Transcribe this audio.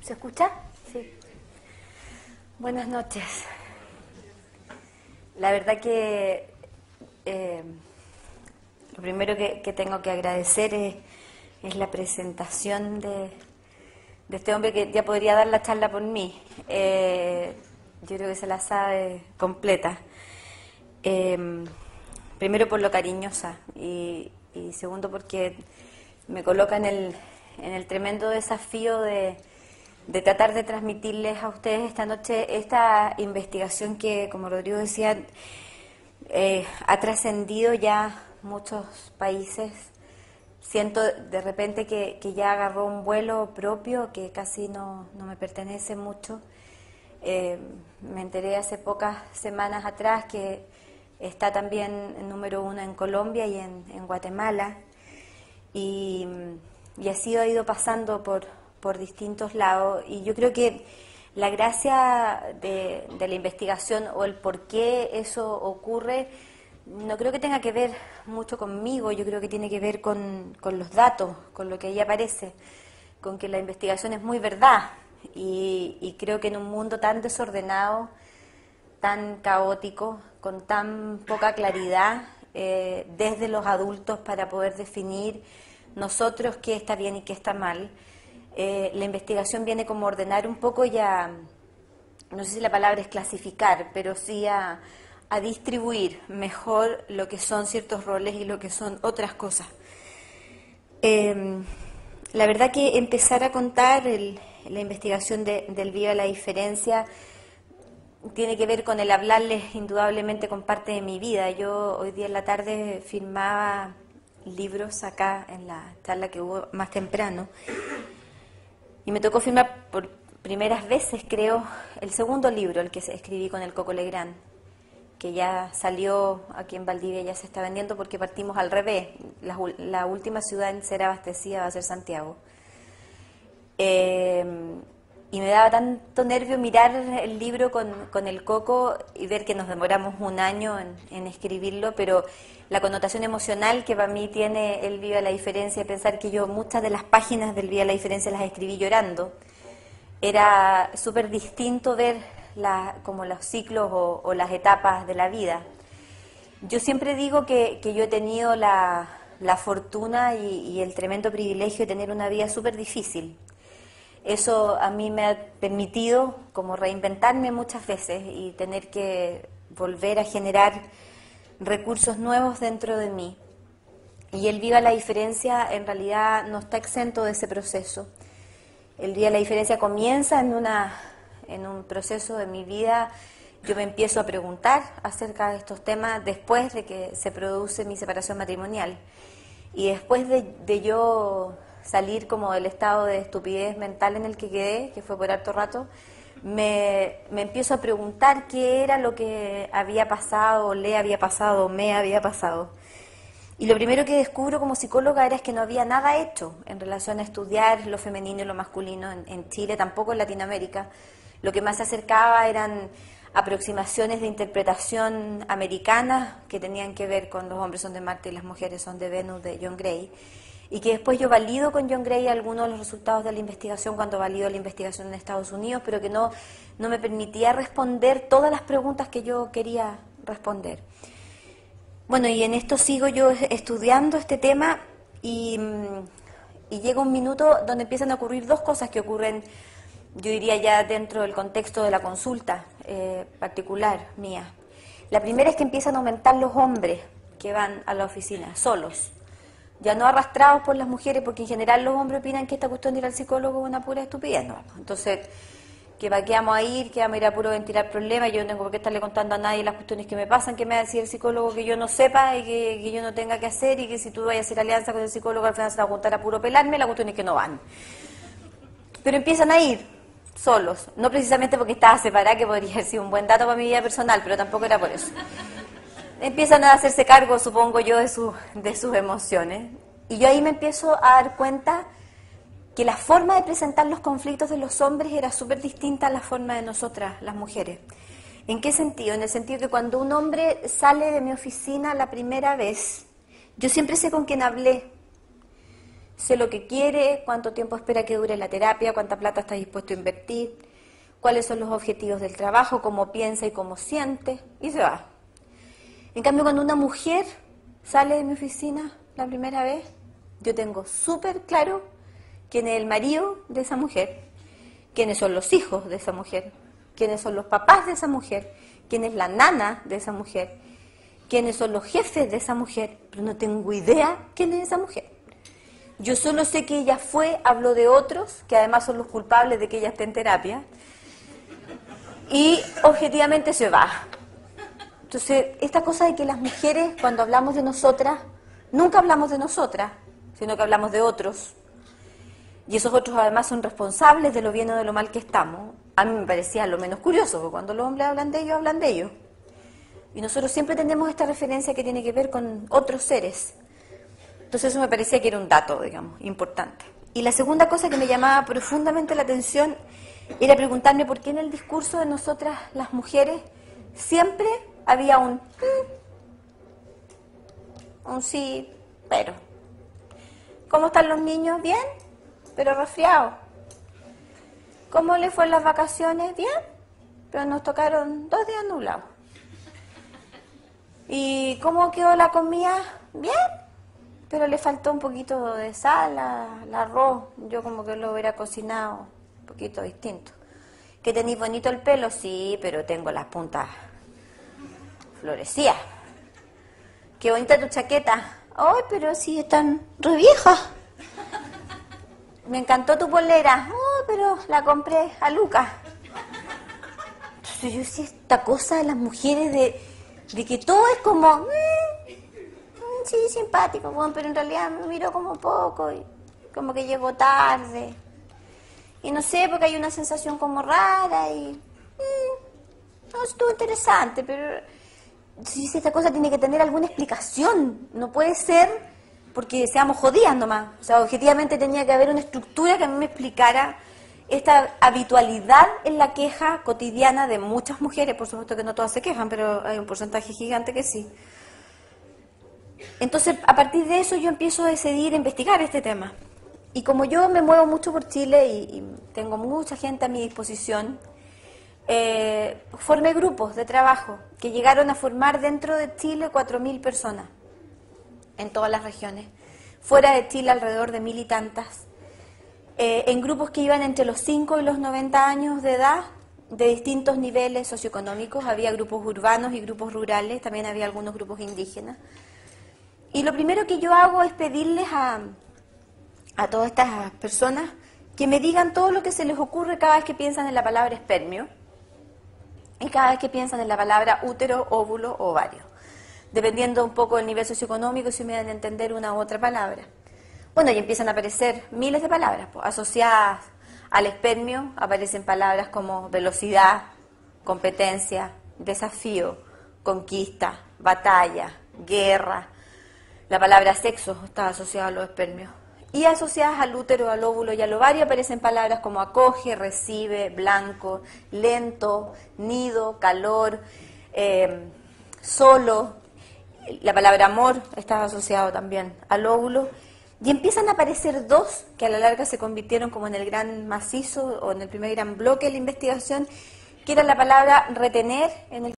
¿Se escucha? Sí. Buenas noches. La verdad que lo primero que tengo que agradecer es la presentación de este hombre que ya podría dar la charla por mí. Yo creo que se la sabe completa. Primero por lo cariñosa y segundo porque me coloca en el tremendo desafío de tratar de transmitirles a ustedes esta noche esta investigación que, como Rodrigo decía, ha trascendido ya muchos países. Siento de repente que ya agarró un vuelo propio que casi no me pertenece mucho. Me enteré hace pocas semanas atrás que está también en número 1 en Colombia y en Guatemala. Y así ha ido pasando por distintos lados. Y yo creo que la gracia de la investigación o el por qué eso ocurre no creo que tenga que ver mucho conmigo, yo creo que tiene que ver con los datos, con lo que ahí aparece, con que la investigación es muy verdad. Y creo que en un mundo tan desordenado, tan caótico, con tan poca claridad desde los adultos para poder definir nosotros qué está bien y qué está mal, la investigación viene como a ordenar un poco y a, no sé si la palabra es clasificar, pero sí a distribuir mejor lo que son ciertos roles y lo que son otras cosas. La verdad que empezar a contar la investigación del Viva la Diferencia tiene que ver con el hablarles indudablemente con parte de mi vida. Yo hoy día en la tarde firmaba libros acá en la charla que hubo más temprano y me tocó firmar por primeras veces, creo, el segundo libro, el que escribí con el Coco Legrand, que ya salió aquí en Valdivia, ya se está vendiendo porque partimos al revés. La última ciudad en ser abastecida va a ser Santiago. Y me daba tanto nervio mirar el libro con el Coco y ver que nos demoramos un año en escribirlo, pero la connotación emocional que para mí tiene el Viva la Diferencia, pensar que yo muchas de las páginas del Viva la Diferencia las escribí llorando, era súper distinto ver como los ciclos o las etapas de la vida. Yo siempre digo que yo he tenido la fortuna y el tremendo privilegio de tener una vida súper difícil. Eso a mí me ha permitido como reinventarme muchas veces y tener que volver a generar recursos nuevos dentro de mí. Y el Viva la Diferencia en realidad no está exento de ese proceso. El Viva la Diferencia comienza en un proceso de mi vida. Yo me empiezo a preguntar acerca de estos temas después de que se produce mi separación matrimonial. Y después de yo salir como del estado de estupidez mental en el que quedé, que fue por harto rato, me empiezo a preguntar qué era lo que había pasado, le había pasado, me había pasado. Y lo primero que descubro como psicóloga es que no había nada hecho en relación a estudiar lo femenino y lo masculino en Chile, tampoco en Latinoamérica. Lo que más se acercaba eran aproximaciones de interpretación americanas que tenían que ver con los hombres son de Marte y las mujeres son de Venus, de John Gray. Y que después yo valido con John Gray algunos de los resultados de la investigación cuando valido la investigación en Estados Unidos, pero que no me permitía responder todas las preguntas que yo quería responder. Bueno, y en esto sigo yo estudiando este tema y llega un minuto donde empiezan a ocurrir dos cosas que ocurren, yo diría ya dentro del contexto de la consulta particular mía. La primera es que empiezan a aumentar los hombres que van a la oficina, solos. Ya no arrastrados por las mujeres, porque en general los hombres opinan que esta cuestión de ir al psicólogo es una pura estupidez, ¿no? Entonces, que va, que vamos a ir a puro ventilar problemas, yo no tengo por qué estarle contando a nadie las cuestiones que me pasan, que me va a decir el psicólogo que yo no sepa y que yo no tenga que hacer, y que si tú vayas a hacer alianza con el psicólogo al final se va a juntar a puro pelarme, la cuestión es que no van. Pero empiezan a ir solos, no precisamente porque estaba separada, que podría haber sido un buen dato para mi vida personal, pero tampoco era por eso. Empiezan a hacerse cargo, supongo yo, de sus emociones. Y yo ahí me empiezo a dar cuenta que la forma de presentar los conflictos de los hombres era súper distinta a la forma de nosotras, las mujeres. ¿En qué sentido? En el sentido que cuando un hombre sale de mi oficina la primera vez, yo siempre sé con quién hablé. sé lo que quiere, cuánto tiempo espera que dure la terapia, cuánta plata está dispuesto a invertir, cuáles son los objetivos del trabajo, cómo piensa y cómo siente, y se va. En cambio, cuando una mujer sale de mi oficina la primera vez, yo tengo súper claro quién es el marido de esa mujer, quiénes son los hijos de esa mujer, quiénes son los papás de esa mujer, quién es la nana de esa mujer, quiénes son los jefes de esa mujer, pero no tengo idea quién es esa mujer. Yo solo sé que ella fue, habló de otros, que además son los culpables de que ella esté en terapia, y objetivamente se va. Entonces, esta cosa de que las mujeres, cuando hablamos de nosotras, nunca hablamos de nosotras, sino que hablamos de otros, y esos otros además son responsables de lo bien o de lo mal que estamos, a mí me parecía lo menos curioso, porque cuando los hombres hablan de ellos. Y nosotros siempre tenemos esta referencia que tiene que ver con otros seres. Entonces eso me parecía que era un dato, digamos, importante. Y la segunda cosa que me llamaba profundamente la atención era preguntarme por qué en el discurso de nosotras, las mujeres, siempre había un sí, pero. ¿Cómo están los niños? Bien, pero resfriados. ¿Cómo les fue en las vacaciones? Bien, pero nos tocaron 2 días nublados. ¿Y cómo quedó la comida? Bien, pero le faltó un poquito de sal al arroz. Yo como que lo hubiera cocinado un poquito distinto. ¿Que tenéis bonito el pelo? Sí, pero tengo las puntas florecidas. Qué bonita tu chaqueta. Ay, pero sí, están re viejas. Me encantó tu polera. Oh, pero la compré a Lucas. Entonces yo decía esta cosa de las mujeres de que todo es como sí, simpático, bueno, pero en realidad me miró como poco y como que llegó tarde. Y no sé, porque hay una sensación como rara y no, estuvo interesante, pero si esta cosa tiene que tener alguna explicación, no puede ser porque seamos jodidas nomás. O sea, objetivamente tenía que haber una estructura que a mí me explicara esta habitualidad en la queja cotidiana de muchas mujeres. Por supuesto que no todas se quejan, pero hay un porcentaje gigante que sí. Entonces, a partir de eso yo empiezo a decidir investigar este tema. Y como yo me muevo mucho por Chile y tengo mucha gente a mi disposición, formé grupos de trabajo que llegaron a formar dentro de Chile 4.000 personas en todas las regiones. Fuera de Chile alrededor de 1.000 y tantas. En grupos que iban entre los 5 y los 90 años de edad, de distintos niveles socioeconómicos. Había grupos urbanos y grupos rurales, también había algunos grupos indígenas. Y lo primero que yo hago es pedirles a todas estas personas que me digan todo lo que se les ocurre cada vez que piensan en la palabra espermio y cada vez que piensan en la palabra útero, óvulo, ovario, dependiendo un poco del nivel socioeconómico, si me dan a entender una u otra palabra. Bueno, y empiezan a aparecer miles de palabras, pues, asociadas al espermio. Aparecen palabras como velocidad, competencia, desafío, conquista, batalla, guerra. La palabra sexo está asociada a los espermios. Y asociadas al útero, al óvulo y al ovario aparecen palabras como acoge, recibe, blanco, lento, nido, calor, solo. La palabra amor está asociado también al óvulo. Y empiezan a aparecer 2 que a la larga se convirtieron como en el gran macizo o en el primer gran bloque de la investigación, que era la palabra retener en el